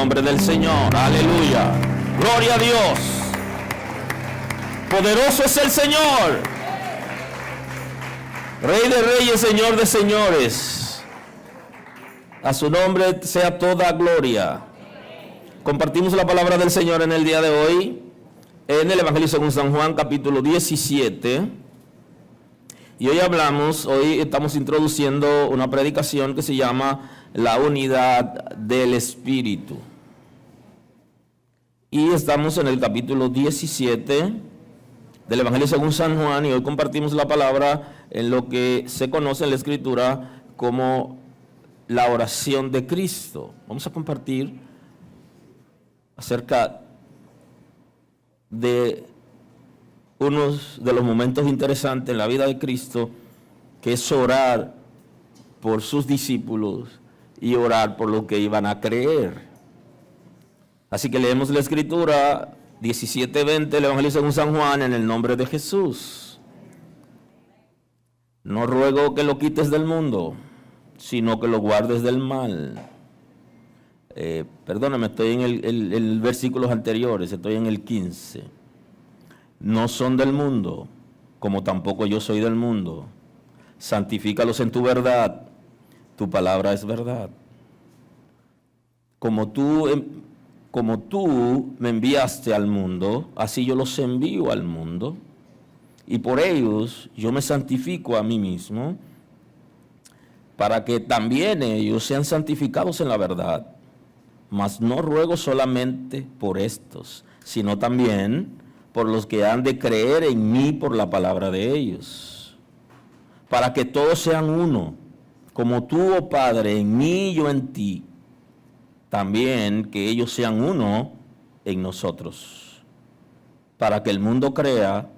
nombre del Señor. Aleluya. Gloria a Dios. Poderoso es el Señor. Rey de reyes, Señor de señores. A su nombre sea toda gloria. Compartimos la palabra del Señor en el día de hoy, en el Evangelio según San Juan, capítulo 17. Y hoy estamos introduciendo una predicación que se llama La unidad del Espíritu. Y estamos en el capítulo 17 del Evangelio según San Juan, y hoy compartimos la palabra en lo que se conoce en la Escritura como la oración de Cristo. Vamos a compartir acerca de unos de los momentos interesantes en la vida de Cristo, que es orar por sus discípulos y orar por lo que iban a creer. Así que leemos la Escritura 17:20, el Evangelio según San Juan, en el nombre de Jesús. No ruego que lo quites del mundo, sino que lo guardes del mal. Perdóname, estoy en el versículos anteriores, estoy en el 15. No son del mundo, como tampoco yo soy del mundo. Santifícalos en tu verdad, tu palabra es verdad. Como tú me enviaste al mundo, así yo los envío al mundo, y por ellos yo me santifico a mí mismo, para que también ellos sean santificados en la verdad. Mas no ruego solamente por estos, sino también por los que han de creer en mí por la palabra de ellos, para que todos sean uno, como tú, oh Padre, en mí y yo en ti, también que ellos sean uno en nosotros, para que el mundo crea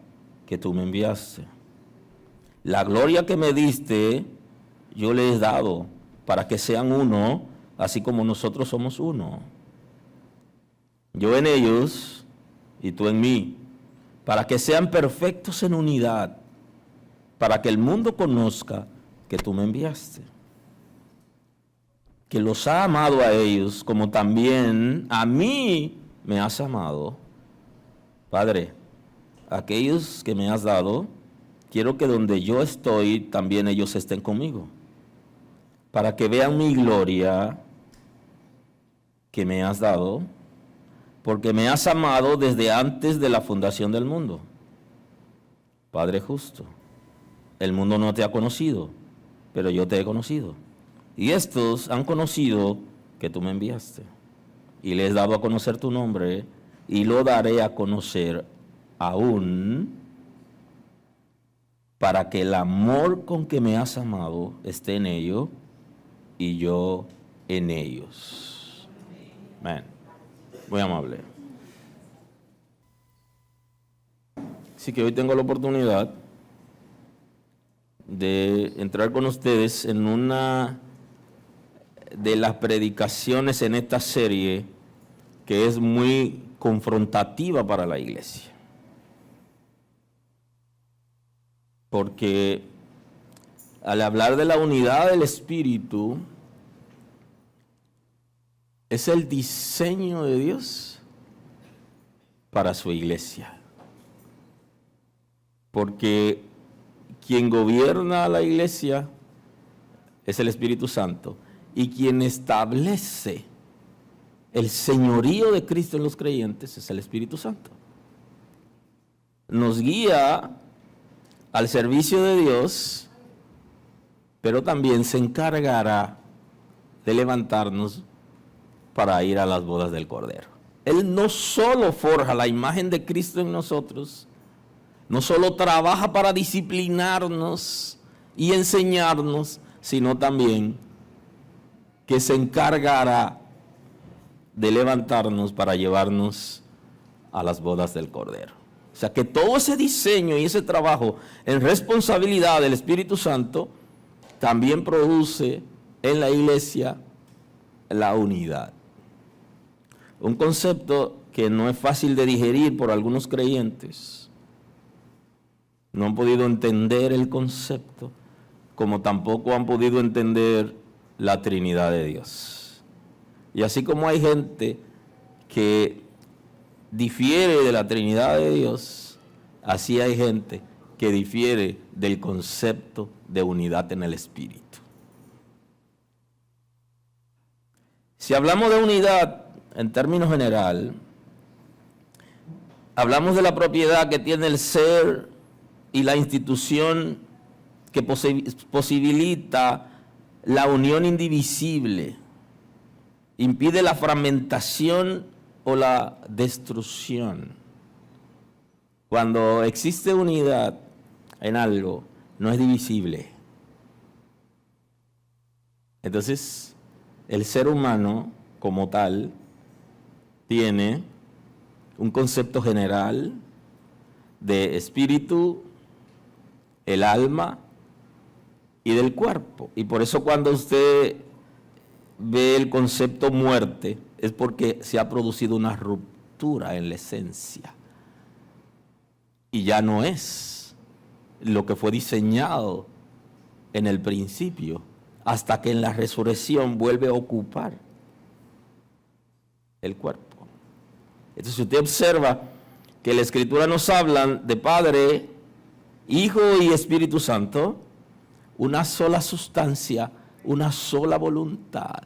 que tú me enviaste. La gloria que me diste, yo les he dado, para que sean uno, así como nosotros somos uno. Yo en ellos y tú en mí, para que sean perfectos en unidad, para que el mundo conozca que tú me enviaste, que los ha amado a ellos como también a mí me has amado. Padre, aquellos que me has dado, quiero que donde yo estoy, también ellos estén conmigo, para que vean mi gloria que me has dado, porque me has amado desde antes de la fundación del mundo. Padre justo, el mundo no te ha conocido, pero yo te he conocido. Y estos han conocido que tú me enviaste. Y les he dado a conocer tu nombre, y lo daré a conocer aún, para que el amor con que me has amado esté en ellos y yo en ellos. Amén. Muy amable. Así que hoy tengo la oportunidad de entrar con ustedes en una de las predicaciones en esta serie que es muy confrontativa para la iglesia. Porque al hablar de la unidad del Espíritu, es el diseño de Dios para su iglesia. Porque quien gobierna a la iglesia es el Espíritu Santo, y quien establece el señorío de Cristo en los creyentes es el Espíritu Santo. Nos guía al servicio de Dios, pero también se encargará de levantarnos para ir a las bodas del Cordero. Él no solo forja la imagen de Cristo en nosotros, no solo trabaja para disciplinarnos y enseñarnos, sino también que se encargará de levantarnos para llevarnos a las bodas del Cordero. O sea que todo ese diseño y ese trabajo en responsabilidad del Espíritu Santo también produce en la iglesia la unidad. Un concepto que no es fácil de digerir por algunos creyentes. No han podido entender el concepto, como tampoco han podido entender la Trinidad de Dios. Y así como hay gente que difiere de la Trinidad de Dios, así hay gente que difiere del concepto de unidad en el Espíritu. Si hablamos de unidad en términos general, hablamos de la propiedad que tiene el ser y la institución que posibilita la unión indivisible, impide la fragmentación o la destrucción. Cuando existe unidad en algo, no es divisible. Entonces, el ser humano como tal tiene un concepto general de espíritu, el alma y del cuerpo. Y por eso cuando usted ve el concepto muerte, es porque se ha producido una ruptura en la esencia. Y ya no es lo que fue diseñado en el principio, hasta que en la resurrección vuelve a ocupar el cuerpo. Entonces, si usted observa que la Escritura nos habla de Padre, Hijo y Espíritu Santo, una sola sustancia, una sola voluntad.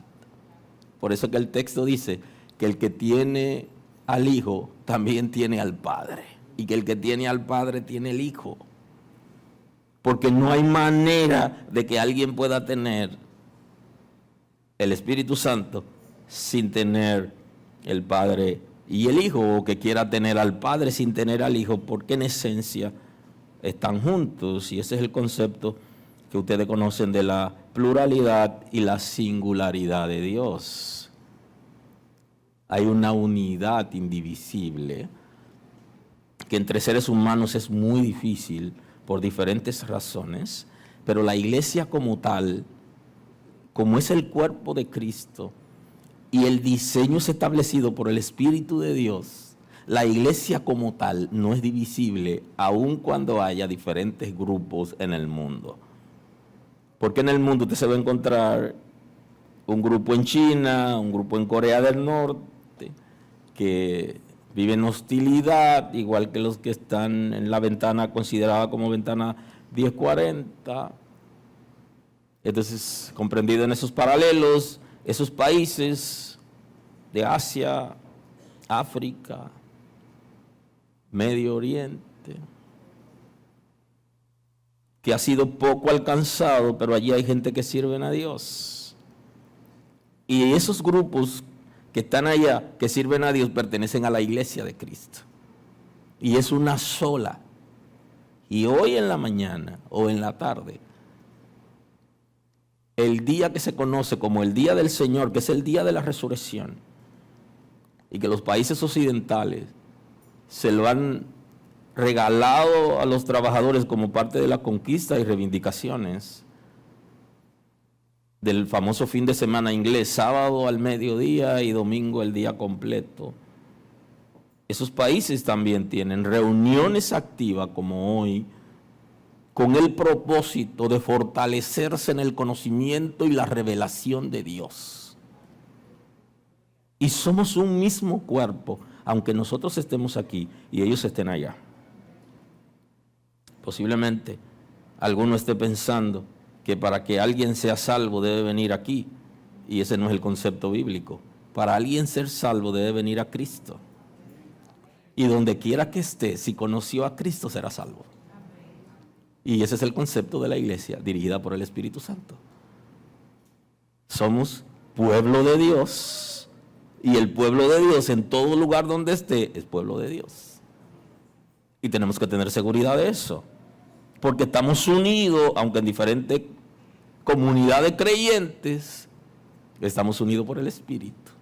Por eso que el texto dice que el que tiene al Hijo también tiene al Padre, y que el que tiene al Padre tiene el Hijo. Porque no hay manera de que alguien pueda tener el Espíritu Santo sin tener el Padre y el Hijo, o que quiera tener al Padre sin tener al Hijo, porque en esencia están juntos. Y ese es el concepto que ustedes conocen de la pluralidad y la singularidad de Dios. Hay una unidad indivisible que entre seres humanos es muy difícil por diferentes razones, pero la iglesia como tal, como es el cuerpo de Cristo y el diseño es establecido por el Espíritu de Dios, la iglesia como tal no es divisible, aun cuando haya diferentes grupos en el mundo. Porque en el mundo usted se va a encontrar un grupo en China, un grupo en Corea del Norte, que viven hostilidad, igual que los que están en la ventana considerada como ventana 1040. Entonces, comprendido en esos paralelos, esos países de Asia, África, Medio Oriente, que ha sido poco alcanzado, pero allí hay gente que sirven a Dios. Y esos grupos que están allá, que sirven a Dios, pertenecen a la iglesia de Cristo. Y es una sola. Y hoy en la mañana o en la tarde, el día que se conoce como el día del Señor, que es el día de la resurrección, y que los países occidentales se lo han regalado a los trabajadores como parte de la conquista y reivindicaciones del famoso fin de semana inglés, sábado al mediodía y domingo el día completo. Esos países también tienen reuniones activas como hoy, con el propósito de fortalecerse en el conocimiento y la revelación de Dios. Y somos un mismo cuerpo, aunque nosotros estemos aquí y ellos estén allá. Posiblemente alguno esté pensando que para que alguien sea salvo debe venir aquí, y ese no es el concepto bíblico. Para alguien ser salvo debe venir a Cristo. Y donde quiera que esté, si conoció a Cristo será salvo. Y ese es el concepto de la iglesia dirigida por el Espíritu Santo. Somos pueblo de Dios, y el pueblo de Dios en todo lugar donde esté es pueblo de Dios. Y tenemos que tener seguridad de eso, porque estamos unidos, aunque en diferentes comunidades creyentes, estamos unidos por el Espíritu.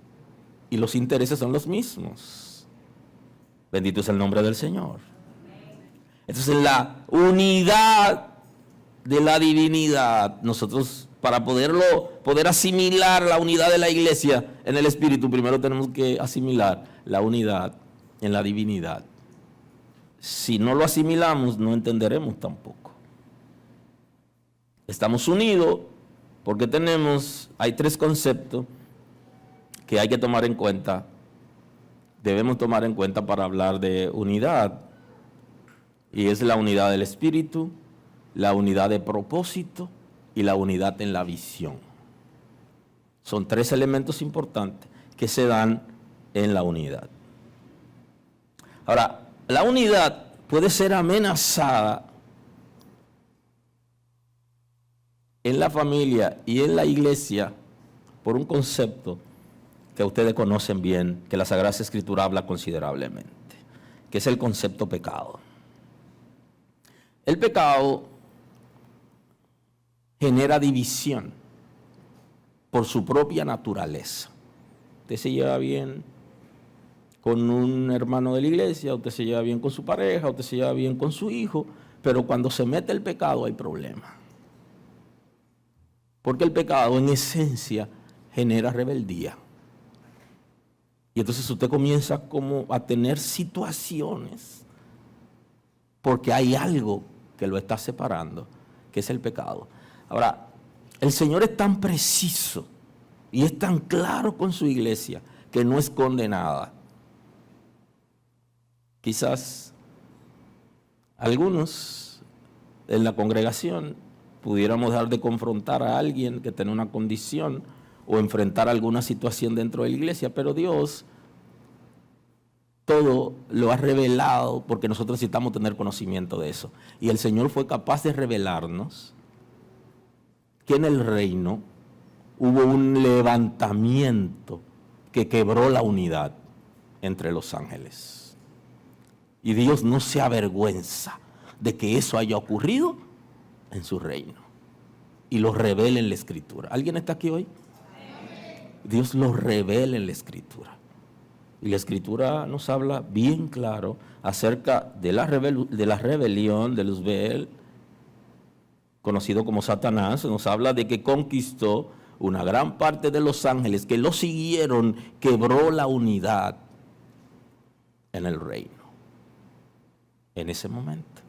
Y los intereses son los mismos. Bendito es el nombre del Señor. Entonces, la unidad de la divinidad, nosotros para poder asimilar la unidad de la iglesia en el Espíritu, primero tenemos que asimilar la unidad en la divinidad. Si no lo asimilamos, no entenderemos tampoco. Estamos unidos porque hay tres conceptos que hay que tomar en cuenta, debemos tomar en cuenta para hablar de unidad, y es la unidad del espíritu, la unidad de propósito y la unidad en la visión. Son 3 elementos importantes que se dan en la unidad. Ahora, la unidad puede ser amenazada en la familia y en la iglesia por un concepto que ustedes conocen bien, que la Sagrada Escritura habla considerablemente, que es el concepto pecado. El pecado genera división por su propia naturaleza. Usted se lleva bien con un hermano de la iglesia, usted se lleva bien con su pareja, usted se lleva bien con su hijo, pero cuando se mete el pecado hay problema. Porque el pecado en esencia genera rebeldía. Y entonces usted comienza como a tener situaciones porque hay algo que lo está separando, que es el pecado. Ahora, el Señor es tan preciso y es tan claro con su iglesia que no esconde nada. Quizás algunos en la congregación pudiéramos dejar de confrontar a alguien que tiene una condición o enfrentar alguna situación dentro de la iglesia, pero Dios todo lo ha revelado porque nosotros necesitamos tener conocimiento de eso. Y el Señor fue capaz de revelarnos que en el reino hubo un levantamiento que quebró la unidad entre los ángeles. Y Dios no se avergüenza de que eso haya ocurrido en su reino. Y lo revela en la Escritura. ¿Alguien está aquí hoy? Dios lo revela en la Escritura. Y la Escritura nos habla bien claro acerca de la rebelión de Luzbel, conocido como Satanás. Nos habla de que conquistó una gran parte de los ángeles que lo siguieron, quebró la unidad en el reino. En ese momento.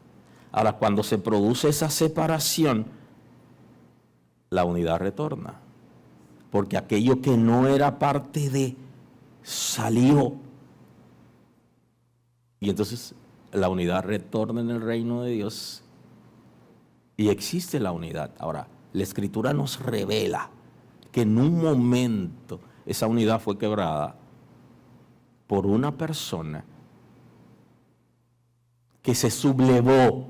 Ahora, cuando se produce esa separación, la unidad retorna. Porque aquello que no era parte de, salió. Y entonces la unidad retorna en el reino de Dios y existe la unidad. Ahora, la Escritura nos revela que en un momento esa unidad fue quebrada por una persona que se sublevó,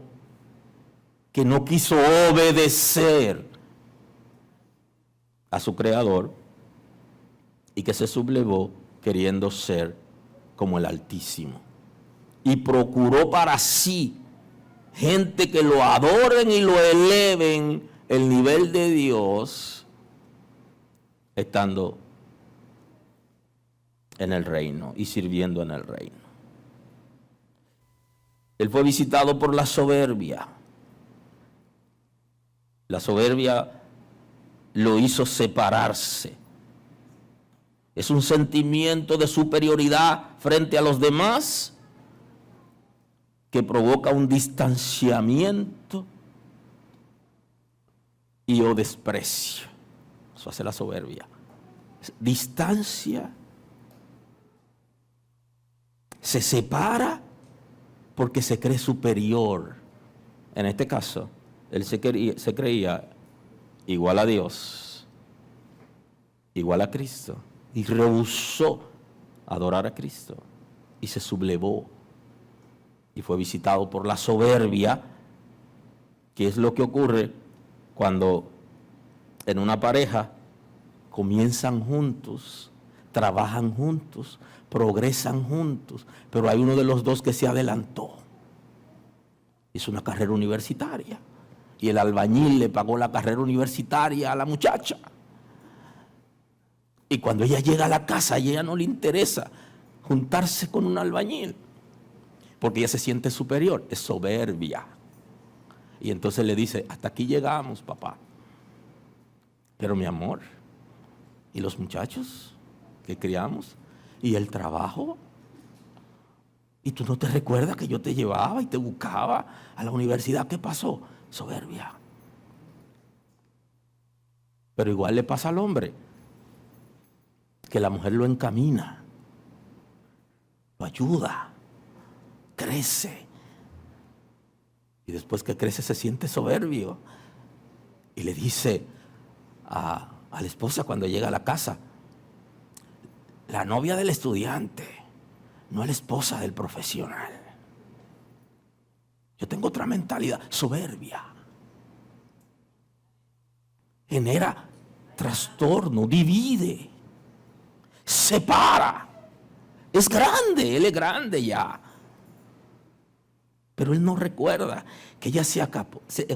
que no quiso obedecer a su Creador y que se sublevó queriendo ser como el Altísimo. Y procuró para sí gente que lo adoren y lo eleven el nivel de Dios, estando en el reino y sirviendo en el reino. Él fue visitado por la soberbia. La soberbia lo hizo separarse. Es un sentimiento de superioridad frente a los demás que provoca un distanciamiento y o desprecio. Eso hace la soberbia. Distancia, se separa porque se cree superior. En este caso, él se creía igual a Dios, igual a Cristo, y rehusó adorar a Cristo y se sublevó y fue visitado por la soberbia, que es lo que ocurre cuando en una pareja comienzan juntos, trabajan juntos, progresan juntos, pero hay uno de los dos que se adelantó. Hizo una carrera universitaria y el albañil le pagó la carrera universitaria a la muchacha. Y cuando ella llega a la casa, a ella no le interesa juntarse con un albañil, porque ella se siente superior, es soberbia. Y entonces le dice, hasta aquí llegamos, papá. Pero mi amor, ¿y los muchachos que criamos? ¿Y el trabajo? ¿Y tú no te recuerdas que yo te llevaba y te buscaba a la universidad? ¿Qué pasó? Soberbia. Pero igual le pasa al hombre, que la mujer lo encamina, lo ayuda, crece. Y después que crece se siente soberbio. Y le dice a la esposa cuando llega a la casa: la novia del estudiante, no es la esposa del profesional. Yo tengo otra mentalidad, soberbia. Genera trastorno, divide, separa. Es grande, él es grande ya. Pero él no recuerda que ella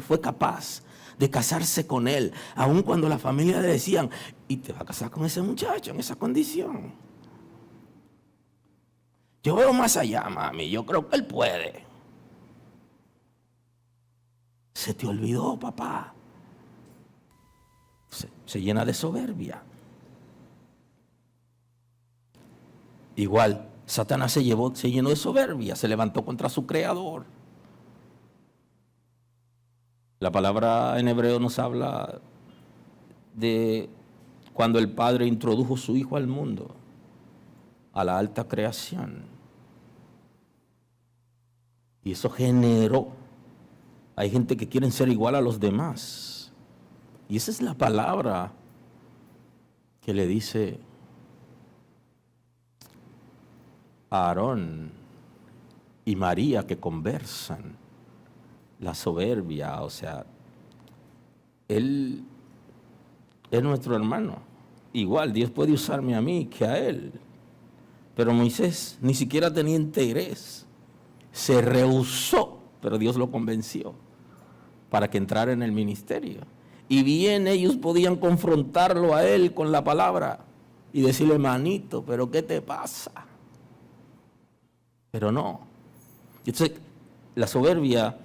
fue capaz de casarse con él, aun cuando la familia le decían: ¿y te vas a casar con ese muchacho en esa condición? Yo veo más allá, mami, yo creo que él puede. Se te olvidó, papá. Se llena de soberbia. Igual, Satanás se llenó de soberbia, se levantó contra su creador. La palabra en hebreo nos habla de cuando el Padre introdujo a su Hijo al mundo, a la alta creación. Y eso generó, hay gente que quiere ser igual a los demás. Y esa es la palabra que le dice a Aarón y María, que conversan. La soberbia, o sea, él es nuestro hermano. Igual, Dios puede usarme a mí que a él. Pero Moisés ni siquiera tenía interés. Se rehusó, pero Dios lo convenció para que entrara en el ministerio. Y bien ellos podían confrontarlo a él con la palabra y decirle: manito, ¿pero qué te pasa? Pero no. Entonces, la soberbia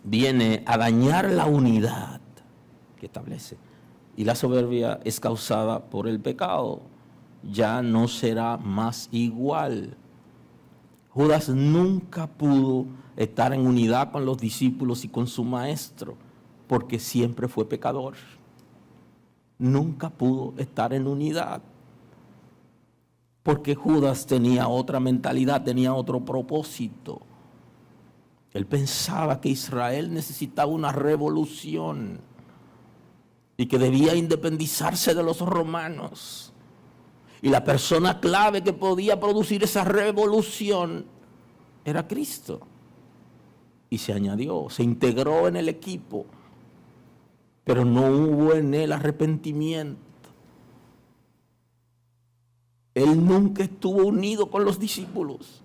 viene a dañar la unidad que establece. Y la soberbia es causada por el pecado. Ya no será más igual. Judas nunca pudo estar en unidad con los discípulos y con su maestro, porque siempre fue pecador. Nunca pudo estar en unidad, porque Judas tenía otra mentalidad, tenía otro propósito. Él pensaba que Israel necesitaba una revolución y que debía independizarse de los romanos. Y la persona clave que podía producir esa revolución era Cristo. Y se añadió, se integró en el equipo, pero no hubo en él arrepentimiento. Él nunca estuvo unido con los discípulos.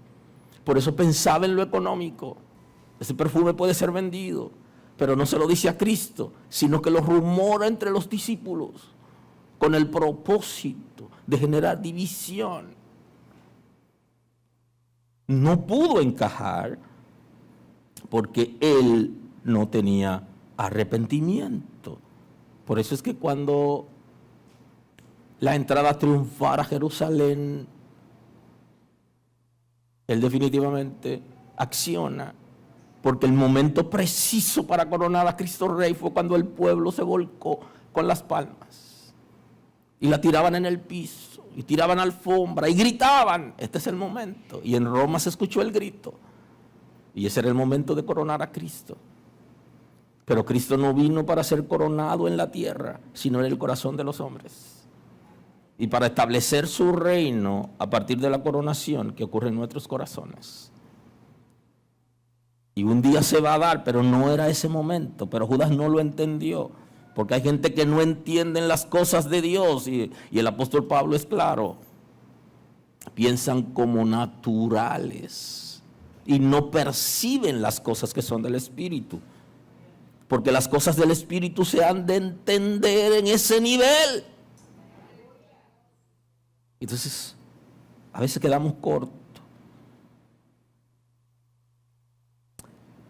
Por eso pensaba en lo económico. Ese perfume puede ser vendido, pero no se lo dice a Cristo, sino que lo rumora entre los discípulos con el propósito de generar división. No pudo encajar porque él no tenía arrepentimiento. Por eso es que cuando la entrada triunfal a Jerusalén, él definitivamente acciona, porque el momento preciso para coronar a Cristo Rey fue cuando el pueblo se volcó con las palmas y la tiraban en el piso y tiraban alfombra y gritaban: este es el momento. Y en Roma se escuchó el grito y ese era el momento de coronar a Cristo. Pero Cristo no vino para ser coronado en la tierra, sino en el corazón de los hombres, y para establecer su reino a partir de la coronación que ocurre en nuestros corazones. Y un día se va a dar, pero no era ese momento. Pero Judas no lo entendió, porque hay gente que no entiende las cosas de Dios, y el apóstol Pablo es claro. Piensan como naturales y no perciben las cosas que son del Espíritu, porque las cosas del Espíritu se han de entender en ese nivel. Entonces, a veces quedamos cortos.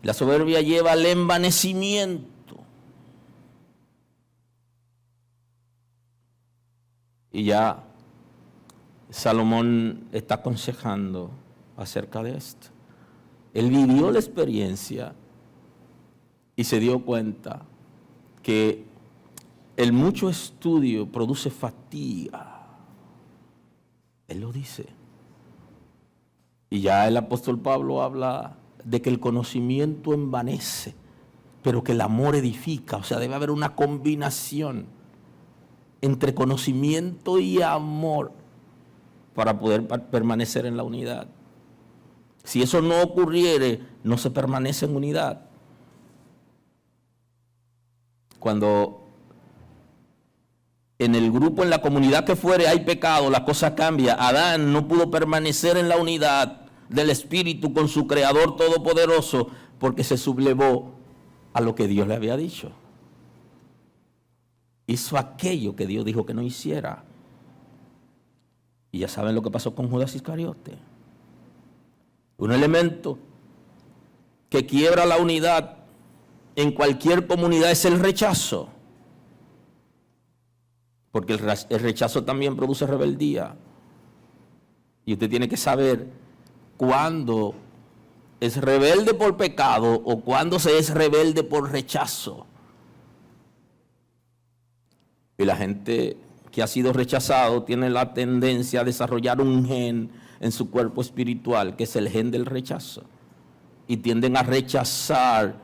La soberbia lleva al envanecimiento. Y ya Salomón está aconsejando acerca de esto. Él vivió la experiencia y se dio cuenta que el mucho estudio produce fatiga. Él lo dice. Y ya el apóstol Pablo habla de que el conocimiento envanece, pero que el amor edifica. O sea, debe haber una combinación entre conocimiento y amor para poder permanecer en la unidad. Si eso no ocurriere, no se permanece en unidad. Cuando en el grupo, en la comunidad que fuere, hay pecado, la cosa cambia. Adán no pudo permanecer en la unidad del Espíritu con su Creador Todopoderoso porque se sublevó a lo que Dios le había dicho. Hizo aquello que Dios dijo que no hiciera. Y ya saben lo que pasó con Judas Iscariote. Un elemento que quiebra la unidad en cualquier comunidad es el rechazo. Porque el rechazo también produce rebeldía. Y usted tiene que saber cuándo es rebelde por pecado o cuándo se es rebelde por rechazo. Y la gente que ha sido rechazado tiene la tendencia a desarrollar un gen en su cuerpo espiritual, que es el gen del rechazo. Y tienden a rechazar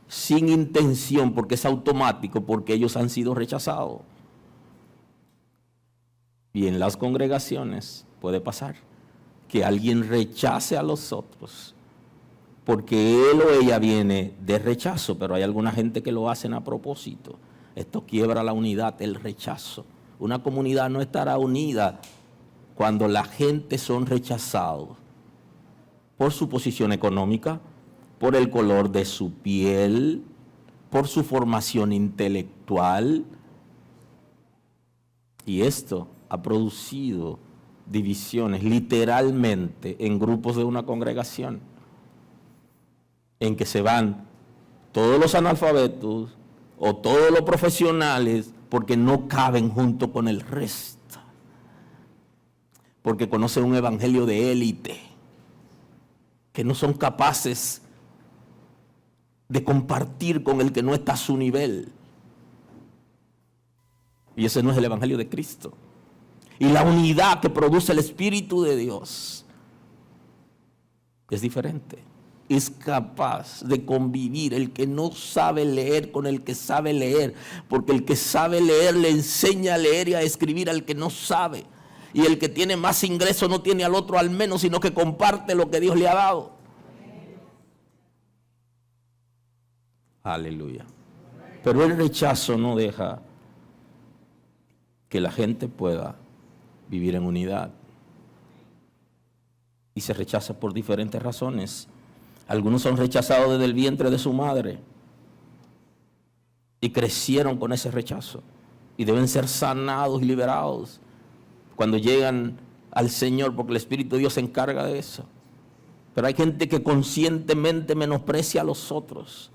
sin intención, porque es automático, porque ellos han sido rechazados. Y en las congregaciones puede pasar que alguien rechace a los otros, porque él o ella viene de rechazo, pero hay alguna gente que lo hacen a propósito. Esto quiebra la unidad, el rechazo. Una comunidad no estará unida cuando la gente son rechazados por su posición económica, por el color de su piel, por su formación intelectual. Y esto ha producido divisiones literalmente en grupos de una congregación, en que se van todos los analfabetos o todos los profesionales porque no caben junto con el resto, porque conocen un evangelio de élite, que no son capaces de compartir con el que no está a su nivel. Y ese no es el evangelio de Cristo. Y la unidad que produce el Espíritu de Dios es diferente. Es capaz de convivir el que no sabe leer con el que sabe leer, porque el que sabe leer le enseña a leer y a escribir al que no sabe. Y el que tiene más ingreso no tiene al otro al menos, sino que comparte lo que Dios le ha dado. Aleluya. Pero el rechazo no deja que la gente pueda vivir en unidad. Y se rechaza por diferentes razones. Algunos son rechazados desde el vientre de su madre y crecieron con ese rechazo y deben ser sanados y liberados cuando llegan al Señor, porque el Espíritu de Dios se encarga de eso. Pero hay gente que conscientemente menosprecia a los otros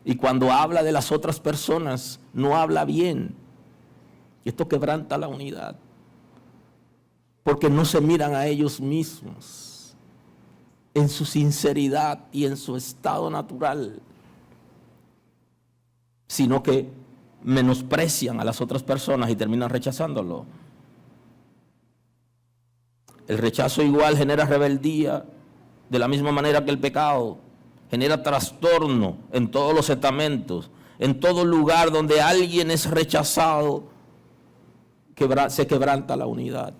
y cuando habla de las otras personas no habla bien, y esto quebranta la unidad porque no se miran a ellos mismos en su sinceridad y en su estado natural, sino que menosprecian a las otras personas y terminan rechazándolo. El rechazo igual genera rebeldía, de la misma manera que el pecado genera trastorno en todos los estamentos, en todo lugar donde alguien es rechazado, se quebranta la unidad.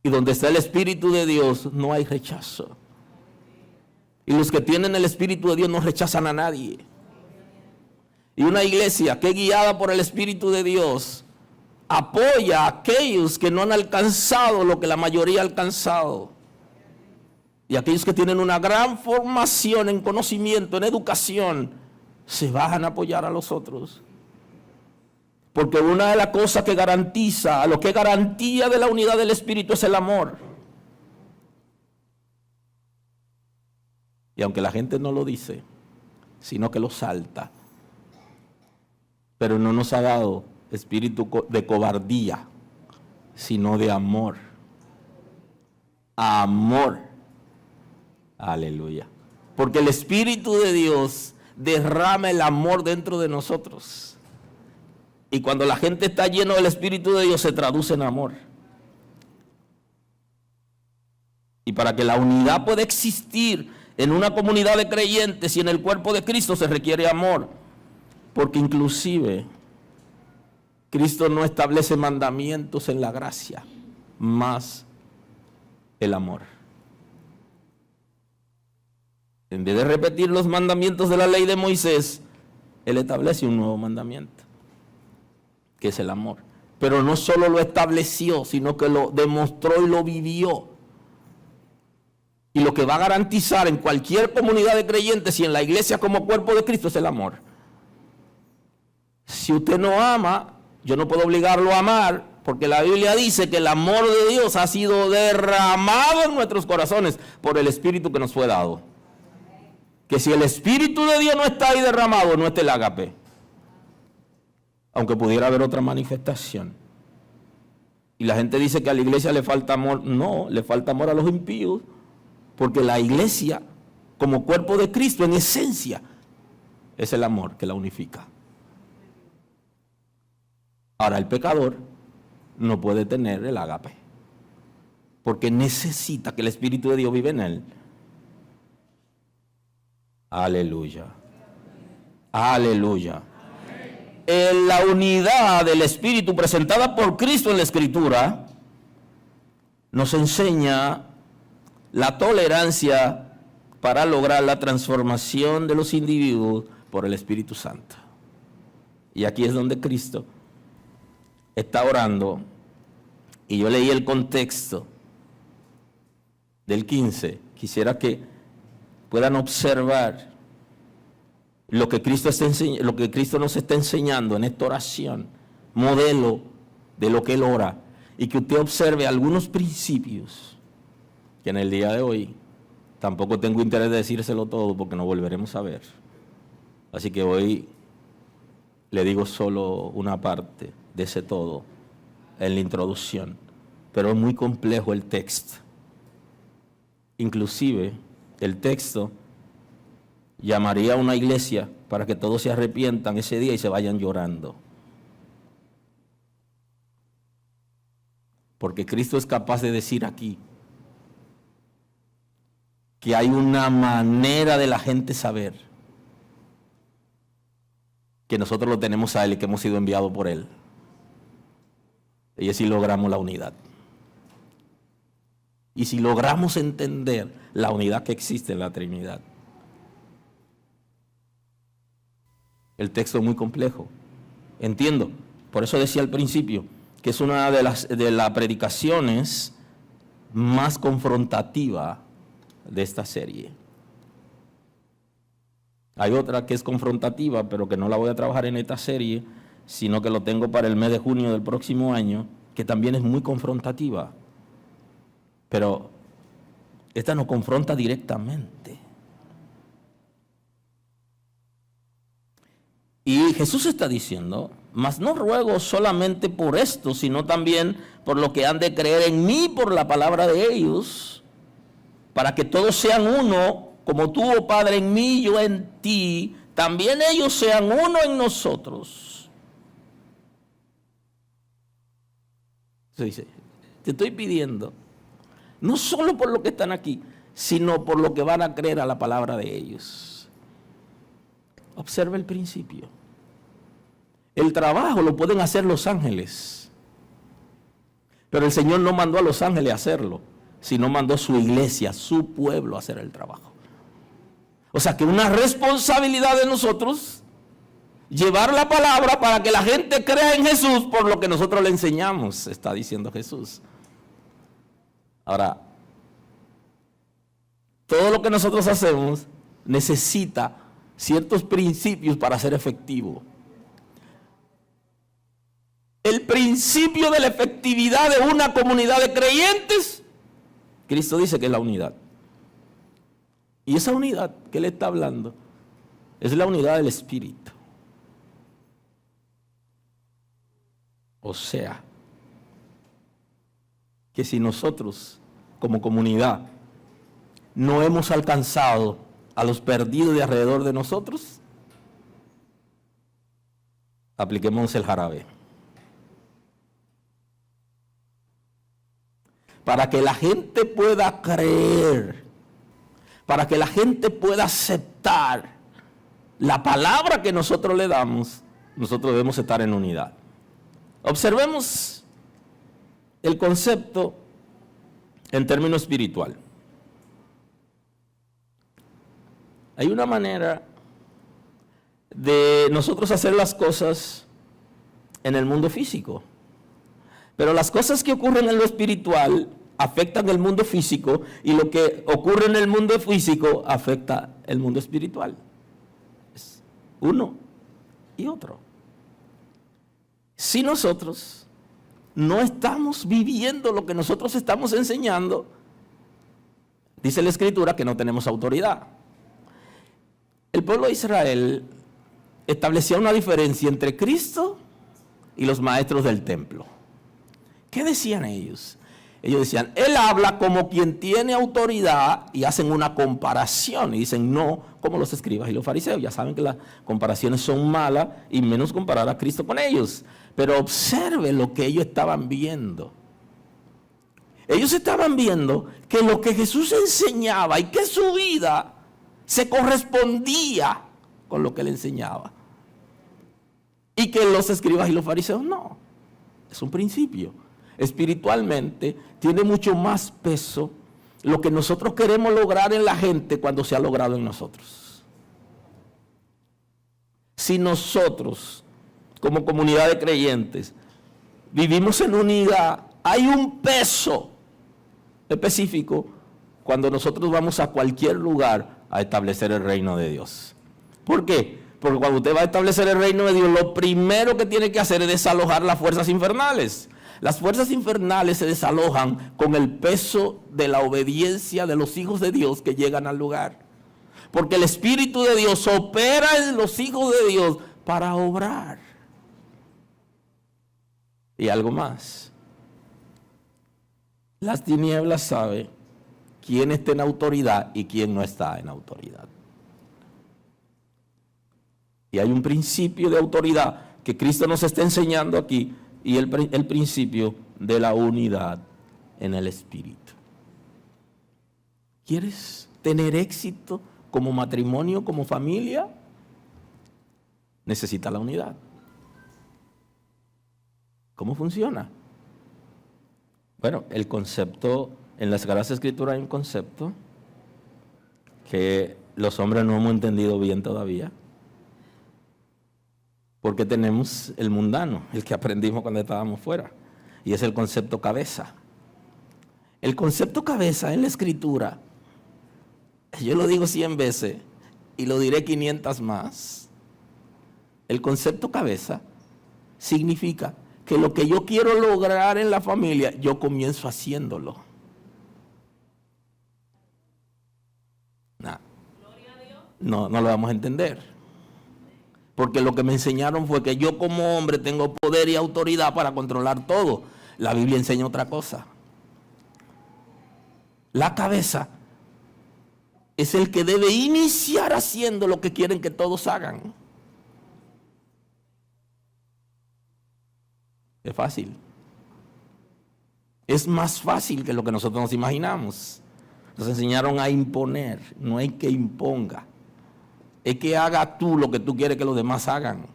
Y donde está el Espíritu de Dios no hay rechazo. Y los que tienen el Espíritu de Dios no rechazan a nadie. Y una iglesia que es guiada por el Espíritu de Dios apoya a aquellos que no han alcanzado lo que la mayoría ha alcanzado. Y aquellos que tienen una gran formación en conocimiento, en educación, se bajan a apoyar a los otros. Porque una de las cosas que garantiza, lo que garantía de la unidad del Espíritu es el amor. Y aunque la gente no lo dice, sino que lo salta, pero no nos ha dado espíritu de cobardía, sino de amor. Amor. Aleluya. Porque el Espíritu de Dios derrama el amor dentro de nosotros. Y cuando la gente está lleno del Espíritu de Dios se traduce en amor. Y para que la unidad pueda existir en una comunidad de creyentes y en el cuerpo de Cristo se requiere amor. Porque inclusive Cristo no establece mandamientos en la gracia, más el amor. En vez de repetir los mandamientos de la ley de Moisés, Él establece un nuevo mandamiento, que es el amor. Pero no solo lo estableció, sino que lo demostró y lo vivió. Y lo que va a garantizar en cualquier comunidad de creyentes y en la iglesia como cuerpo de Cristo es el amor. Si usted no ama, yo no puedo obligarlo a amar, porque la Biblia dice que el amor de Dios ha sido derramado en nuestros corazones por el Espíritu que nos fue dado. Que si el Espíritu de Dios no está ahí derramado, no está el ágape. Aunque pudiera haber otra manifestación. Y la gente dice que a la iglesia le falta amor. No, le falta amor a los impíos. Porque la iglesia, como cuerpo de Cristo, en esencia, es el amor que la unifica. Ahora, el pecador no puede tener el ágape. Porque necesita que el Espíritu de Dios vive en él. Aleluya. Aleluya. En la unidad del Espíritu presentada por Cristo en la Escritura nos enseña la tolerancia para lograr la transformación de los individuos por el Espíritu Santo. Y aquí es donde Cristo está orando. Y yo leí el contexto del 15. Quisiera que puedan observar lo que Cristo nos está enseñando en esta oración, modelo de lo que Él ora, y que usted observe algunos principios que en el día de hoy tampoco tengo interés de decírselo todo porque no volveremos a ver. Así que hoy le digo solo una parte de ese todo en la introducción, pero es muy complejo el texto. Inclusive el texto llamaría a una iglesia para que todos se arrepientan ese día y se vayan llorando. Porque Cristo es capaz de decir aquí que hay una manera de la gente saber que nosotros lo tenemos a Él y que hemos sido enviados por Él. Y así logramos la unidad. Y si logramos entender la unidad que existe en la Trinidad. El texto es muy complejo. Entiendo. Por eso decía al principio que es una de las predicaciones más confrontativas de esta serie. Hay otra que es confrontativa, pero que no la voy a trabajar en esta serie, sino que lo tengo para el mes de junio del próximo año, que también es muy confrontativa. Pero esta nos confronta directamente. Y Jesús está diciendo, mas no ruego solamente por esto, sino también por lo que han de creer en mí por la palabra de ellos, para que todos sean uno, como tú, oh Padre, en mí y yo en ti, también ellos sean uno en nosotros. Se dice, te estoy pidiendo, no solo por lo que están aquí, sino por lo que van a creer a la palabra de ellos. Observa el principio. El trabajo lo pueden hacer los ángeles, pero el Señor no mandó a los ángeles a hacerlo, sino mandó a su iglesia, su pueblo a hacer el trabajo. O sea que una responsabilidad de nosotros, llevar la palabra para que la gente crea en Jesús por lo que nosotros le enseñamos, está diciendo Jesús. Ahora, todo lo que nosotros hacemos necesita ciertos principios para ser efectivo. El principio de la efectividad de una comunidad de creyentes, Cristo dice que es la unidad. Y esa unidad que Él está hablando es la unidad del Espíritu. O sea, que si nosotros como comunidad no hemos alcanzado a los perdidos de alrededor de nosotros, apliquemos el jarabe. para que la gente pueda creer, para que la gente pueda aceptar la palabra que nosotros le damos, nosotros debemos estar en unidad. Observemos el concepto en términos espiritual. Hay una manera de nosotros hacer las cosas en el mundo físico, pero las cosas que ocurren en lo espiritual afectan el mundo físico, y lo que ocurre en el mundo físico afecta el mundo espiritual. Es uno y otro. Si nosotros no estamos viviendo lo que nosotros estamos enseñando, dice la Escritura que no tenemos autoridad. El pueblo de Israel establecía una diferencia entre Cristo y los maestros del templo. ¿Qué decían ellos? Ellos decían, Él habla como quien tiene autoridad, y hacen una comparación y dicen, no como los escribas y los fariseos. Ya saben que las comparaciones son malas, y menos comparar a Cristo con ellos. Pero observe lo que ellos estaban viendo. Ellos estaban viendo que lo que Jesús enseñaba y que su vida se correspondía con lo que Él enseñaba. Y que los escribas y los fariseos no. Es un principio. Espiritualmente tiene mucho más peso lo que nosotros queremos lograr en la gente cuando se ha logrado en nosotros. Si nosotros, como comunidad de creyentes, vivimos en unidad, hay un peso específico cuando nosotros vamos a cualquier lugar a establecer el reino de Dios. ¿Por qué? Porque cuando usted va a establecer el reino de Dios, lo primero que tiene que hacer es desalojar las fuerzas infernales. Las fuerzas infernales se desalojan con el peso de la obediencia de los hijos de Dios que llegan al lugar. Porque el Espíritu de Dios opera en los hijos de Dios para obrar. Y algo más. Las tinieblas saben quién está en autoridad y quién no está en autoridad. Y hay un principio de autoridad que Cristo nos está enseñando aquí, y el principio de la unidad en el Espíritu. ¿Quieres tener éxito como matrimonio, como familia? Necesita la unidad. ¿Cómo funciona? Bueno, el concepto, en las Sagradas Escrituras hay un concepto que los hombres no hemos entendido bien todavía. Porque tenemos el mundano, el que aprendimos cuando estábamos fuera, y es el concepto cabeza. El concepto cabeza en la Escritura, yo lo digo 100 veces y lo diré 500 más. El concepto cabeza significa que lo que yo quiero lograr en la familia, yo comienzo haciéndolo. No lo vamos a entender. Porque lo que me enseñaron fue que yo como hombre tengo poder y autoridad para controlar todo. La Biblia enseña otra cosa. La cabeza es el que debe iniciar haciendo lo que quieren que todos hagan. Es fácil. Es más fácil que lo que nosotros nos imaginamos. Nos enseñaron a imponer, no hay que imponga. Es que haga tú lo que tú quieres que los demás hagan.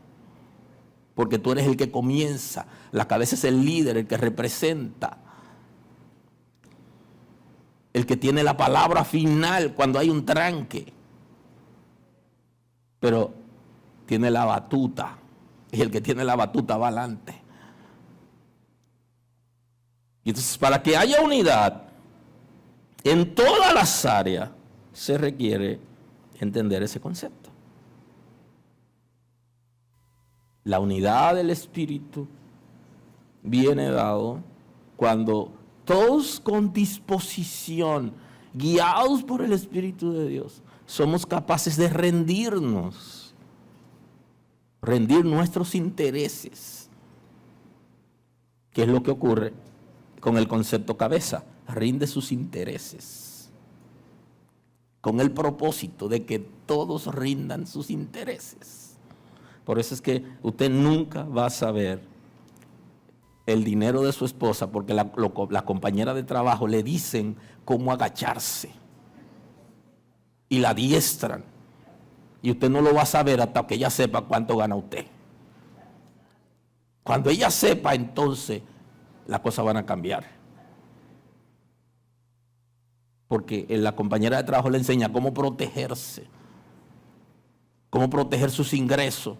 Porque tú eres el que comienza. La cabeza es el líder, el que representa. El que tiene la palabra final cuando hay un tranque. Pero tiene la batuta. Y el que tiene la batuta va adelante. Y entonces, para que haya unidad en todas las áreas, se requiere entender ese concepto. La unidad del Espíritu viene dado cuando todos con disposición, guiados por el Espíritu de Dios, somos capaces de rendir nuestros intereses. ¿Qué es lo que ocurre con el concepto cabeza? Rinde sus intereses, con el propósito de que todos rindan sus intereses. Por eso es que usted nunca va a saber el dinero de su esposa porque la compañera de trabajo le dicen cómo agacharse y la adiestran. Y usted no lo va a saber hasta que ella sepa cuánto gana usted. Cuando ella sepa, entonces las cosas van a cambiar. Porque la compañera de trabajo le enseña cómo protegerse, cómo proteger sus ingresos,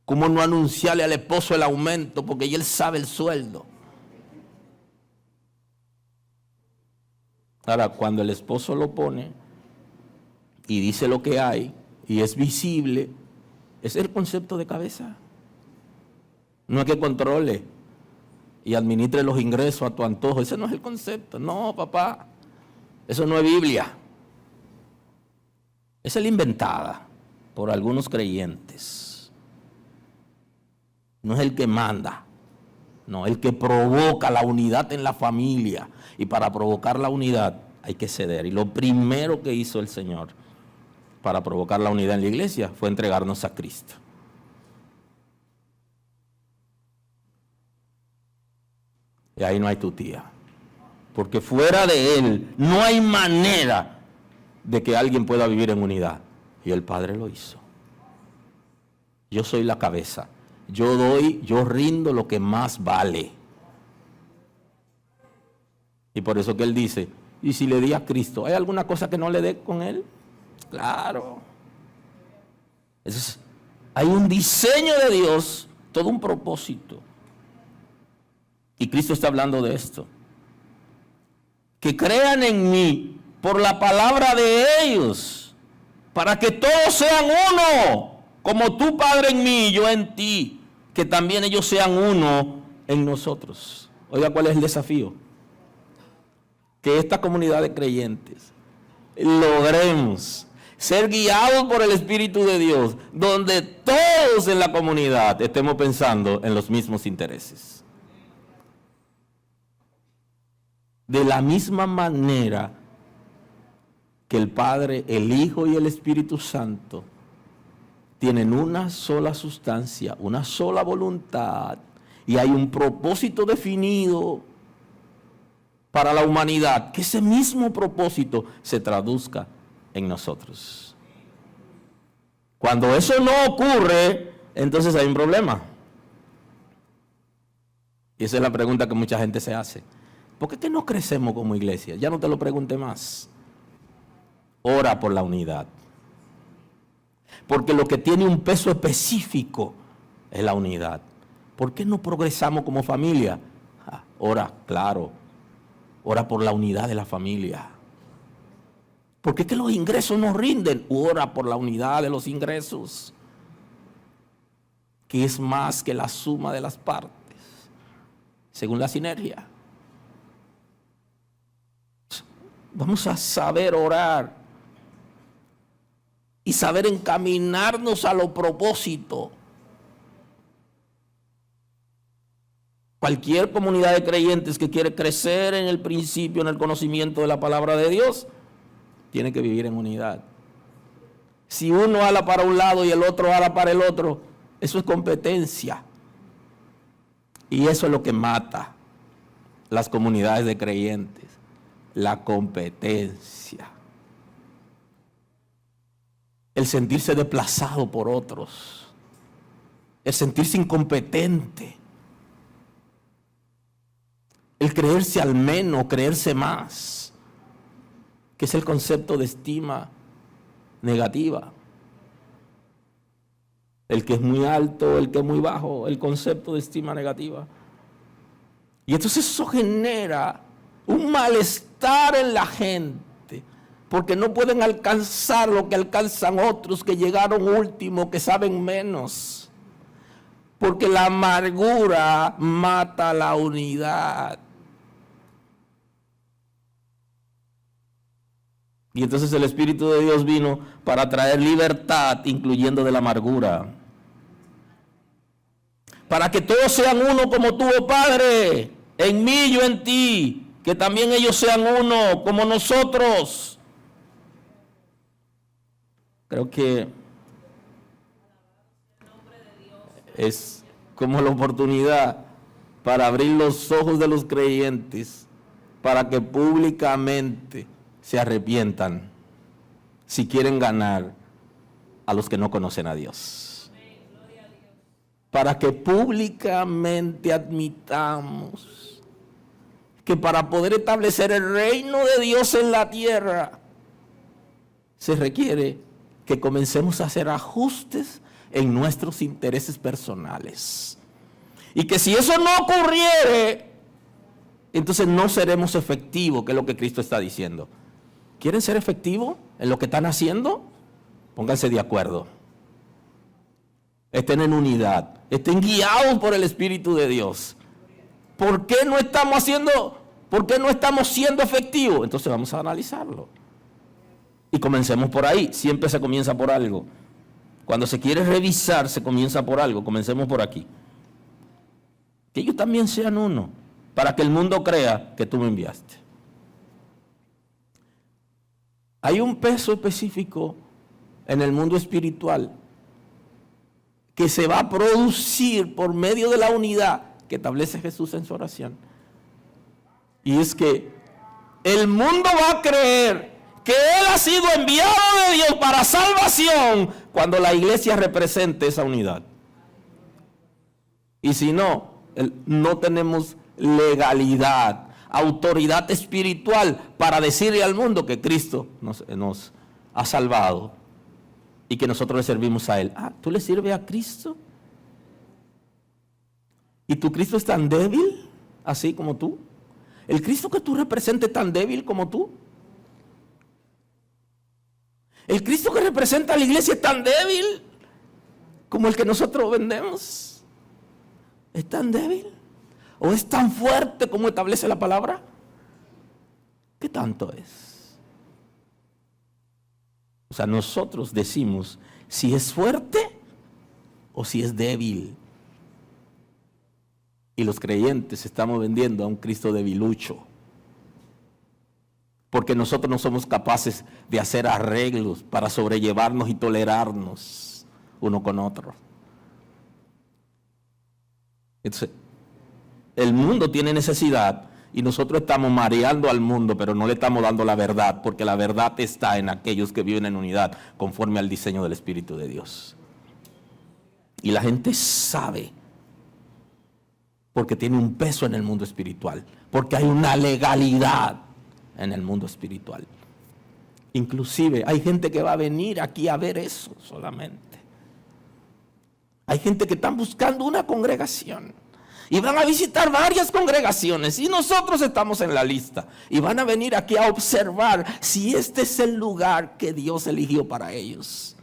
cómo no anunciarle al esposo el aumento, porque ya él sabe el sueldo. Ahora, cuando el esposo lo pone y dice lo que hay y es visible, ese es el concepto de cabeza. No es que controle y administre los ingresos a tu antojo. Ese no es el concepto. No, papá. Eso no es Biblia. Esa es la inventada por algunos creyentes. No es el que manda. No, el que provoca la unidad en la familia. Y para provocar la unidad hay que ceder. Y lo primero que hizo el Señor para provocar la unidad en la iglesia fue entregarnos a Cristo. Y ahí no hay tutía. Porque fuera de Él no hay manera de que alguien pueda vivir en unidad. Y el Padre lo hizo. Yo soy la cabeza. Yo doy, yo rindo lo que más vale. Y por eso que Él dice, ¿y si le di a Cristo? ¿Hay alguna cosa que no le dé con Él? Claro. Hay un diseño de Dios, todo un propósito. Y Cristo está hablando de esto. Que crean en mí por la palabra de ellos, para que todos sean uno, como tú, Padre, en mí y yo en ti, que también ellos sean uno en nosotros. Oiga, ¿cuál es el desafío? Que esta comunidad de creyentes logremos ser guiados por el Espíritu de Dios, donde todos en la comunidad estemos pensando en los mismos intereses. De la misma manera que el Padre, el Hijo y el Espíritu Santo tienen una sola sustancia, una sola voluntad, y hay un propósito definido para la humanidad, que ese mismo propósito se traduzca en nosotros. Cuando eso no ocurre, entonces hay un problema. Y esa es la pregunta que mucha gente se hace. ¿Por qué no crecemos como iglesia? Ya no te lo pregunte más. Ora por la unidad. Porque lo que tiene un peso específico es la unidad. ¿Por qué no progresamos como familia? Ora, claro. Ora por la unidad de la familia. ¿Por qué que los ingresos no rinden? Ora por la unidad de los ingresos, que es más que la suma de las partes, según la sinergia. Vamos a saber orar y saber encaminarnos a los propósitos. Cualquier comunidad de creyentes que quiere crecer en el principio, en el conocimiento de la palabra de Dios, tiene que vivir en unidad. Si uno ala para un lado y el otro ala para el otro, eso es competencia. Y eso es lo que mata las comunidades de creyentes. La competencia. El sentirse desplazado por otros. El sentirse incompetente. El creerse al menos, creerse más. Que es el concepto de estima negativa. El que es muy alto, el que es muy bajo, el concepto de estima negativa. Y entonces eso genera un malestar en la gente, porque no pueden alcanzar lo que alcanzan otros que llegaron último, que saben menos. Porque la amargura mata la unidad. Y entonces el Espíritu de Dios vino para traer libertad, incluyendo de la amargura. Para que todos sean uno como tú, oh Padre, en mí, yo en ti. Que también ellos sean uno como nosotros. Creo que es como la oportunidad para abrir los ojos de los creyentes, para que públicamente se arrepientan si quieren ganar a los que no conocen a Dios. Para que públicamente admitamos que para poder establecer el reino de Dios en la tierra, se requiere que comencemos a hacer ajustes en nuestros intereses personales. Y que si eso no ocurriere, entonces no seremos efectivos, que es lo que Cristo está diciendo. ¿Quieren ser efectivos en lo que están haciendo? Pónganse de acuerdo. Estén en unidad. Estén guiados por el Espíritu de Dios. ¿Por qué no estamos siendo efectivos? Entonces vamos a analizarlo. Y comencemos por ahí. Siempre se comienza por algo. Cuando se quiere revisar, se comienza por algo. Comencemos por aquí. Que ellos también sean uno, para que el mundo crea que tú me enviaste. Hay un peso específico en el mundo espiritual que se va a producir por medio de la unidad que establece Jesús en su oración. Y es que el mundo va a creer que Él ha sido enviado de Dios para salvación cuando la iglesia represente esa unidad. Y si no, no tenemos legalidad, autoridad espiritual para decirle al mundo que Cristo nos ha salvado y que nosotros le servimos a Él. Ah, ¿tú le sirves a Cristo? ¿Y tu Cristo es tan débil, así como tú? ¿El Cristo que tú representas es tan débil como tú? ¿El Cristo que representa a la iglesia es tan débil como el que nosotros vendemos? ¿Es tan débil? ¿O es tan fuerte como establece la palabra? ¿Qué tanto es? O sea, nosotros decimos si es fuerte o si es débil. Y los creyentes estamos vendiendo a un Cristo debilucho. Porque nosotros no somos capaces de hacer arreglos para sobrellevarnos y tolerarnos uno con otro. Entonces, el mundo tiene necesidad y nosotros estamos mareando al mundo, pero no le estamos dando la verdad, porque la verdad está en aquellos que viven en unidad, conforme al diseño del Espíritu de Dios. Y la gente sabe, porque tiene un peso en el mundo espiritual, porque hay una legalidad en el mundo espiritual. Inclusive hay gente que va a venir aquí a ver eso solamente. Hay gente que están buscando una congregación y van a visitar varias congregaciones y nosotros estamos en la lista y van a venir aquí a observar si este es el lugar que Dios eligió para ellos.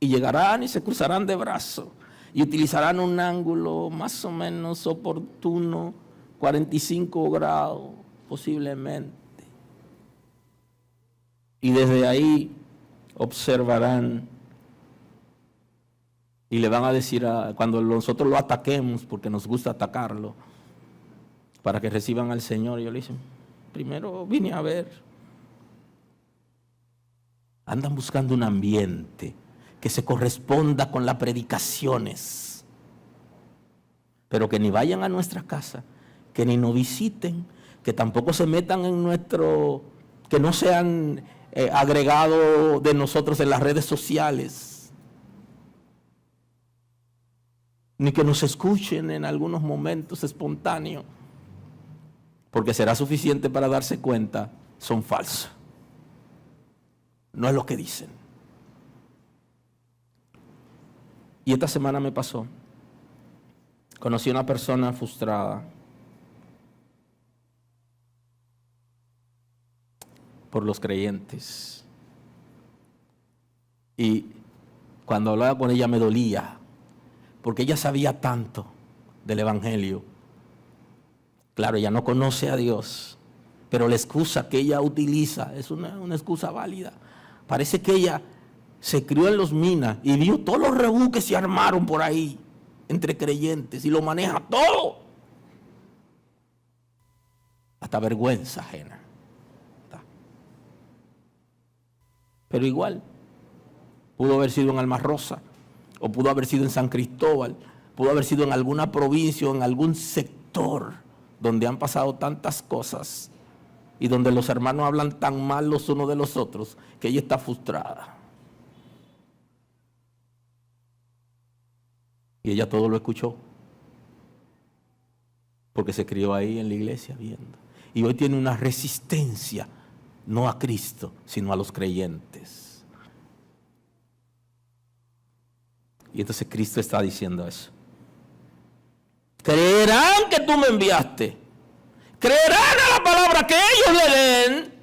Y llegarán y se cruzarán de brazo y utilizarán un ángulo más o menos oportuno, 45 grados posiblemente. Y desde ahí observarán y le van a decir, cuando nosotros lo ataquemos, porque nos gusta atacarlo, para que reciban al Señor, ellos le dicen, primero vine a ver. Andan buscando un ambiente que se corresponda con las predicaciones, pero que ni vayan a nuestra casa, que ni nos visiten, que tampoco se metan en que no sean agregados de nosotros en las redes sociales, ni que nos escuchen en algunos momentos espontáneos, porque será suficiente para darse cuenta, son falsos. No es lo que dicen. Y esta semana me pasó. Conocí a una persona frustrada por los creyentes. Y cuando hablaba con ella me dolía, porque ella sabía tanto del Evangelio. Claro, ella no conoce a Dios, pero la excusa que ella utiliza es una excusa válida. Parece que ella se crió en los minas y vio todos los rebú que se armaron por ahí entre creyentes y lo maneja todo. Hasta vergüenza ajena. Pero igual, pudo haber sido un alma rosa, o pudo haber sido en San Cristóbal, pudo haber sido en alguna provincia o en algún sector donde han pasado tantas cosas y donde los hermanos hablan tan mal los unos de los otros que ella está frustrada. Y ella todo lo escuchó, porque se crió ahí en la iglesia viendo. Y hoy tiene una resistencia, no a Cristo, sino a los creyentes. Y entonces Cristo está diciendo eso. Creerán que tú me enviaste. Creerán a la palabra que ellos le den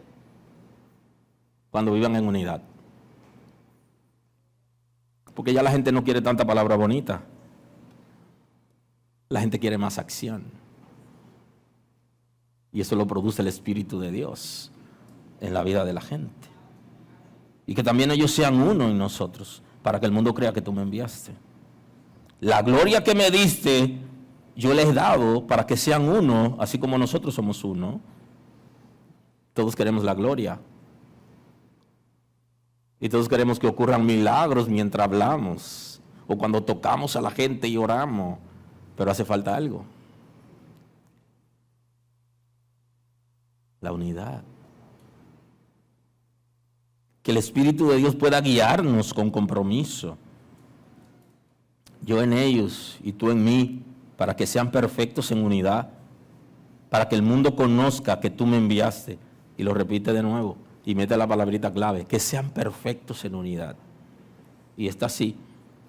cuando vivan en unidad. Porque ya la gente no quiere tanta palabra bonita. La gente quiere más acción. Y eso lo produce el Espíritu de Dios en la vida de la gente. Y que también ellos sean uno en nosotros, para que el mundo crea que tú me enviaste. La gloria que me diste, yo les he dado para que sean uno, así como nosotros somos uno. Todos queremos la gloria. Y todos queremos que ocurran milagros mientras hablamos, o cuando tocamos a la gente y oramos. Pero hace falta algo. La unidad. Que el Espíritu de Dios pueda guiarnos con compromiso. Yo en ellos y tú en mí, para que sean perfectos en unidad, para que el mundo conozca que tú me enviaste. Y lo repite de nuevo, y mete la palabrita clave, que sean perfectos en unidad. Y está así,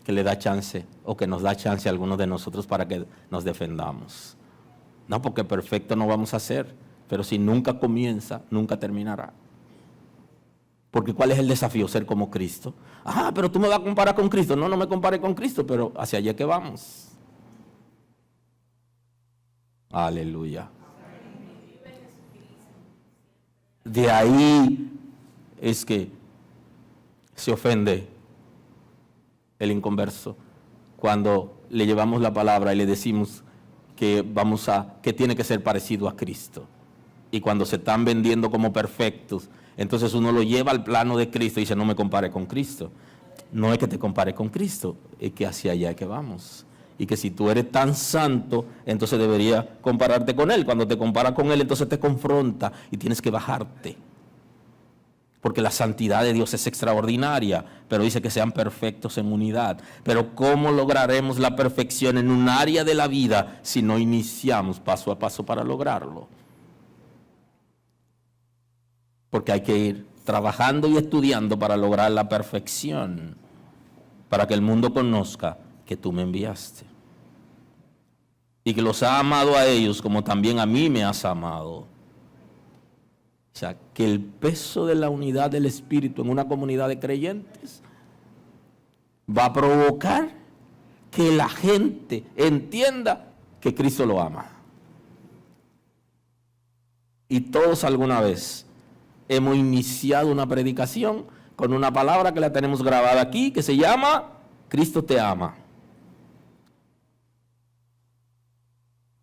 que le da chance, o que nos da chance a algunos de nosotros para que nos defendamos. No, porque perfecto no vamos a ser, pero si nunca comienza, nunca terminará. Porque ¿cuál es el desafío? Ser como Cristo. Ah, pero tú me vas a comparar con Cristo. No, no me compare con Cristo, pero hacia allá que vamos. Aleluya. De ahí es que se ofende el inconverso cuando le llevamos la palabra y le decimos que que tiene que ser parecido a Cristo. Y cuando se están vendiendo como perfectos, entonces uno lo lleva al plano de Cristo y dice, no me compare con Cristo. No es que te compare con Cristo, es que hacia allá es que vamos. Y que si tú eres tan santo, entonces deberías compararte con Él. Cuando te comparas con Él, entonces te confronta y tienes que bajarte. Porque la santidad de Dios es extraordinaria, pero dice que sean perfectos en unidad. Pero ¿cómo lograremos la perfección en un área de la vida si no iniciamos paso a paso para lograrlo? Porque hay que ir trabajando y estudiando para lograr la perfección, para que el mundo conozca que tú me enviaste y que los ha amado a ellos como también a mí me has amado. O sea, que el peso de la unidad del Espíritu en una comunidad de creyentes va a provocar que la gente entienda que Cristo lo ama. Y todos alguna vez hemos iniciado una predicación con una palabra que la tenemos grabada aquí, que se llama Cristo te ama.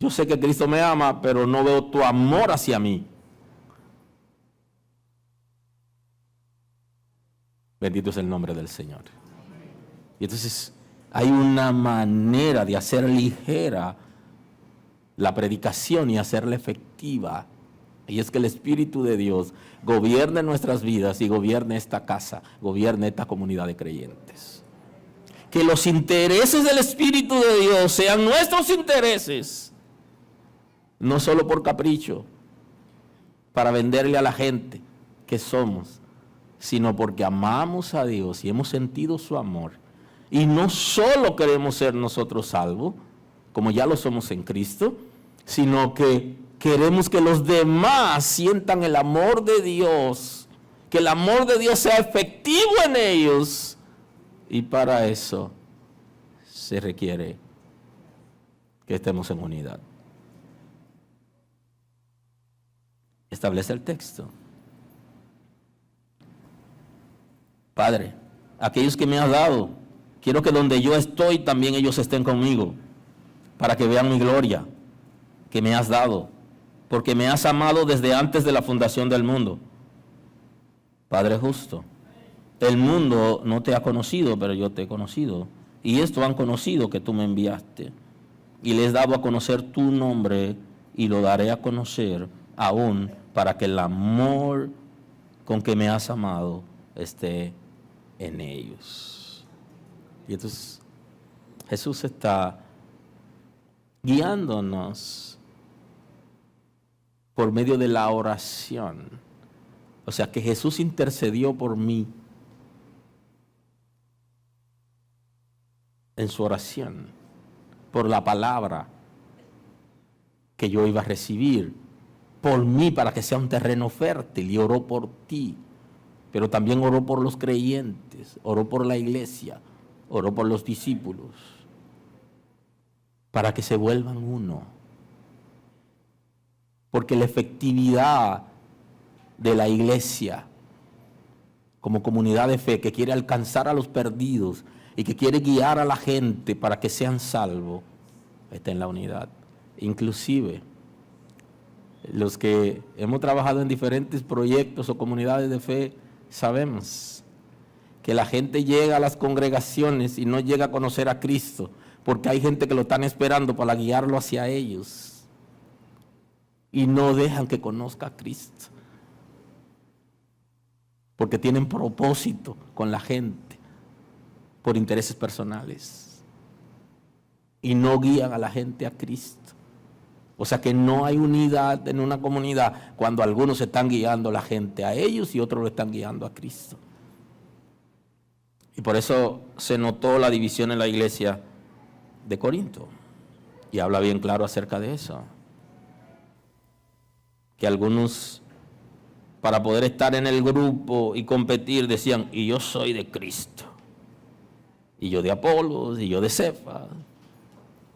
Yo sé que Cristo me ama, pero no veo tu amor hacia mí. Bendito es el nombre del Señor. Y entonces hay una manera de hacer ligera la predicación y hacerla efectiva. Y es que el Espíritu de Dios gobierne nuestras vidas y gobierne esta casa, gobierne esta comunidad de creyentes. Que los intereses del Espíritu de Dios sean nuestros intereses, no solo por capricho, para venderle a la gente que somos, sino porque amamos a Dios y hemos sentido su amor. Y no solo queremos ser nosotros salvos, como ya lo somos en Cristo, sino que queremos que los demás sientan el amor de Dios, que el amor de Dios sea efectivo en ellos. Y para eso se requiere que estemos en unidad. Establece el texto. Padre, aquellos que me has dado, quiero que donde yo estoy también ellos estén conmigo, para que vean mi gloria que me has dado, porque me has amado desde antes de la fundación del mundo. Padre justo, el mundo no te ha conocido, pero yo te he conocido, y esto han conocido que tú me enviaste, y les he dado a conocer tu nombre, y lo daré a conocer aún, para que el amor con que me has amado esté en ellos. Y entonces Jesús está guiándonos por medio de la oración. O sea que Jesús intercedió por mí en su oración, por la palabra que yo iba a recibir, por mí para que sea un terreno fértil, y oró por ti, pero también oró por los creyentes, oró por la iglesia, oró por los discípulos, para que se vuelvan uno. Porque la efectividad de la iglesia como comunidad de fe que quiere alcanzar a los perdidos y que quiere guiar a la gente para que sean salvos, está en la unidad. Inclusive los que hemos trabajado en diferentes proyectos o comunidades de fe, sabemos que la gente llega a las congregaciones y no llega a conocer a Cristo, porque hay gente que lo están esperando para guiarlo hacia ellos y no dejan que conozca a Cristo, porque tienen propósito con la gente por intereses personales y no guían a la gente a Cristo. O sea que no hay unidad en una comunidad cuando algunos están guiando a la gente a ellos y otros lo están guiando a Cristo. Y por eso se notó la división en la iglesia de Corinto. Y habla bien claro acerca de eso. Que algunos, para poder estar en el grupo y competir, decían, y yo soy de Cristo, y yo de Apolos, y yo de Cefas.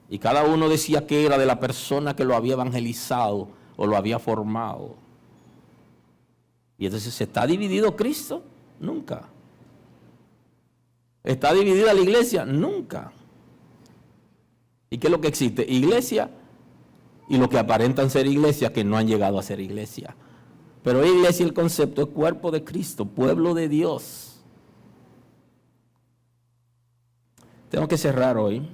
Y cada uno decía que era de la persona que lo había evangelizado o lo había formado. Y entonces, ¿se está dividido Cristo? Nunca. ¿Está dividida la iglesia? Nunca. ¿Y qué es lo que existe? Iglesia y lo que aparentan ser iglesia que no han llegado a ser iglesia. Pero iglesia, el concepto es cuerpo de Cristo, pueblo de Dios. Tengo que cerrar hoy.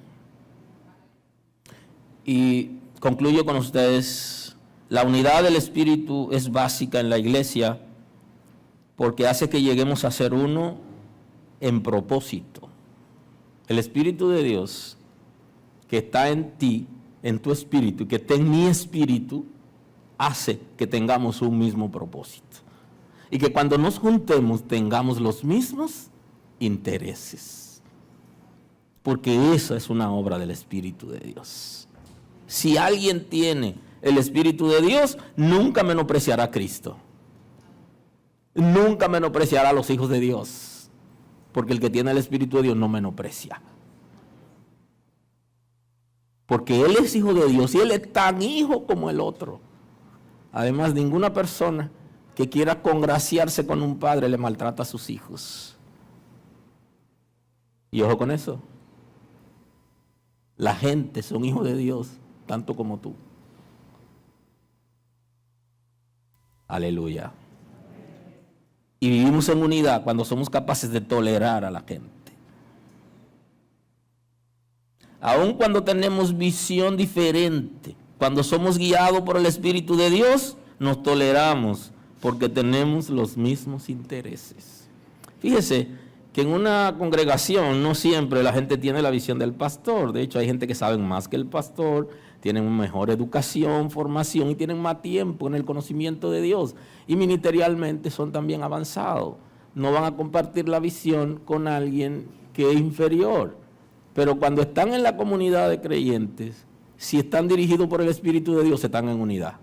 Y concluyo con ustedes, la unidad del Espíritu es básica en la iglesia porque hace que lleguemos a ser uno en propósito. El Espíritu de Dios que está en ti, en tu espíritu, y que está en mi espíritu, hace que tengamos un mismo propósito. Y que cuando nos juntemos tengamos los mismos intereses. Porque esa es una obra del Espíritu de Dios. Si alguien tiene el Espíritu de Dios, nunca menospreciará a Cristo. Nunca menospreciará a los hijos de Dios. Porque el que tiene el Espíritu de Dios no menosprecia. Porque Él es hijo de Dios y Él es tan hijo como el otro. Además, ninguna persona que quiera congraciarse con un padre le maltrata a sus hijos. Y ojo con eso. La gente son hijos de Dios, tanto como tú. Aleluya. Y vivimos en unidad cuando somos capaces de tolerar a la gente. Aun cuando tenemos visión diferente, cuando somos guiados por el Espíritu de Dios, nos toleramos porque tenemos los mismos intereses. Fíjese que en una congregación no siempre la gente tiene la visión del pastor. De hecho, hay gente que sabe más que el pastor, tienen mejor educación, formación y tienen más tiempo en el conocimiento de Dios. Y ministerialmente son también avanzados. No van a compartir la visión con alguien que es inferior. Pero cuando están en la comunidad de creyentes, si están dirigidos por el Espíritu de Dios, están en unidad.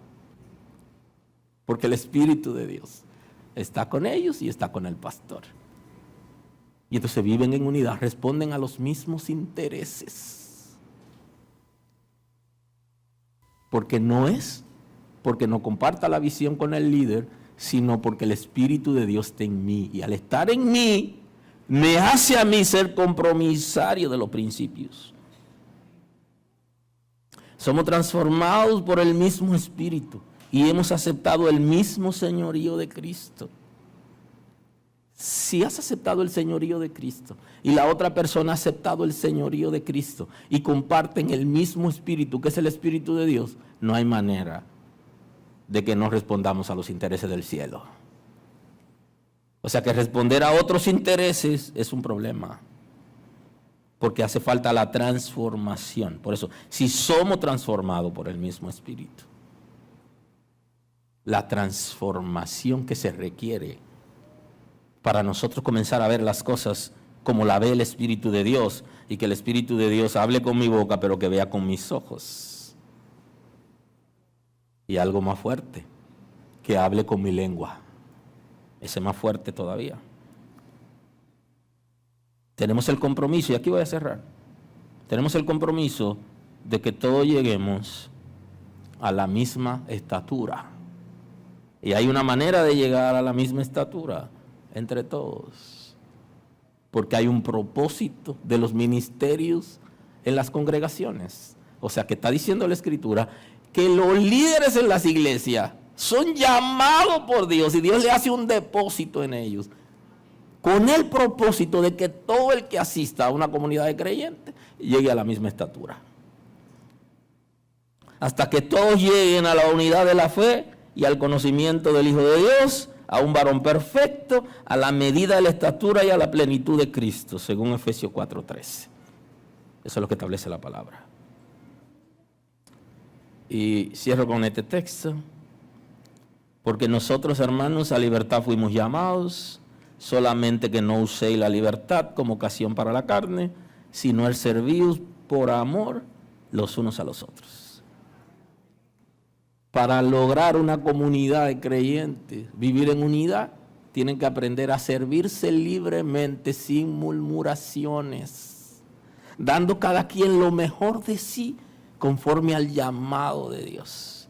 Porque el Espíritu de Dios está con ellos y está con el pastor. Y entonces viven en unidad, responden a los mismos intereses. Porque no es porque no comparta la visión con el líder, sino porque el Espíritu de Dios está en mí. Y al estar en mí, me hace a mí ser compromisario de los principios. Somos transformados por el mismo Espíritu y hemos aceptado el mismo señorío de Cristo. Si has aceptado el señorío de Cristo y la otra persona ha aceptado el señorío de Cristo y comparten el mismo espíritu, que es el Espíritu de Dios, no hay manera de que no respondamos a los intereses del cielo. O sea que responder a otros intereses es un problema, porque hace falta la transformación. Por eso, si somos transformados por el mismo espíritu, la transformación que se requiere para nosotros comenzar a ver las cosas como la ve el Espíritu de Dios, y que el Espíritu de Dios hable con mi boca, pero que vea con mis ojos. Y algo más fuerte, que hable con mi lengua. Ese es más fuerte todavía. Tenemos el compromiso, y aquí voy a cerrar, tenemos el compromiso de que todos lleguemos a la misma estatura. Y hay una manera de llegar a la misma estatura entre todos, porque hay un propósito de los ministerios en las congregaciones. O sea que está diciendo la Escritura que los líderes en las iglesias son llamados por Dios y Dios le hace un depósito en ellos con el propósito de que todo el que asista a una comunidad de creyentes llegue a la misma estatura, hasta que todos lleguen a la unidad de la fe y al conocimiento del Hijo de Dios, a un varón perfecto, a la medida de la estatura y a la plenitud de Cristo, según Efesios 4:13. Eso es lo que establece la palabra. Y cierro con este texto. Porque nosotros, hermanos, a libertad fuimos llamados, solamente que no uséis la libertad como ocasión para la carne, sino el serviros por amor los unos a los otros. Para lograr una comunidad de creyentes, vivir en unidad, tienen que aprender a servirse libremente, sin murmuraciones, dando cada quien lo mejor de sí, conforme al llamado de Dios.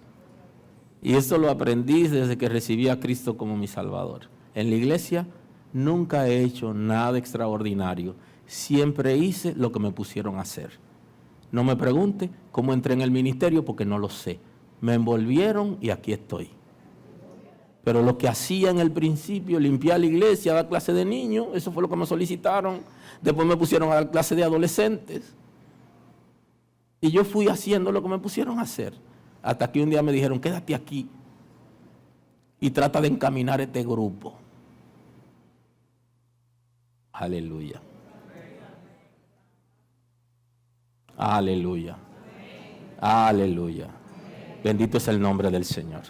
Y esto lo aprendí desde que recibí a Cristo como mi Salvador. En la iglesia nunca he hecho nada extraordinario, siempre hice lo que me pusieron a hacer. No me pregunte cómo entré en el ministerio, porque no lo sé. Me envolvieron y aquí estoy. Pero lo que hacía en el principio, limpiar la iglesia, dar clase de niños, eso fue lo que me solicitaron. Después me pusieron a dar clase de adolescentes. Y yo fui haciendo lo que me pusieron a hacer. Hasta que un día me dijeron, quédate aquí y trata de encaminar este grupo. Aleluya. Aleluya. Aleluya. Bendito es el nombre del Señor.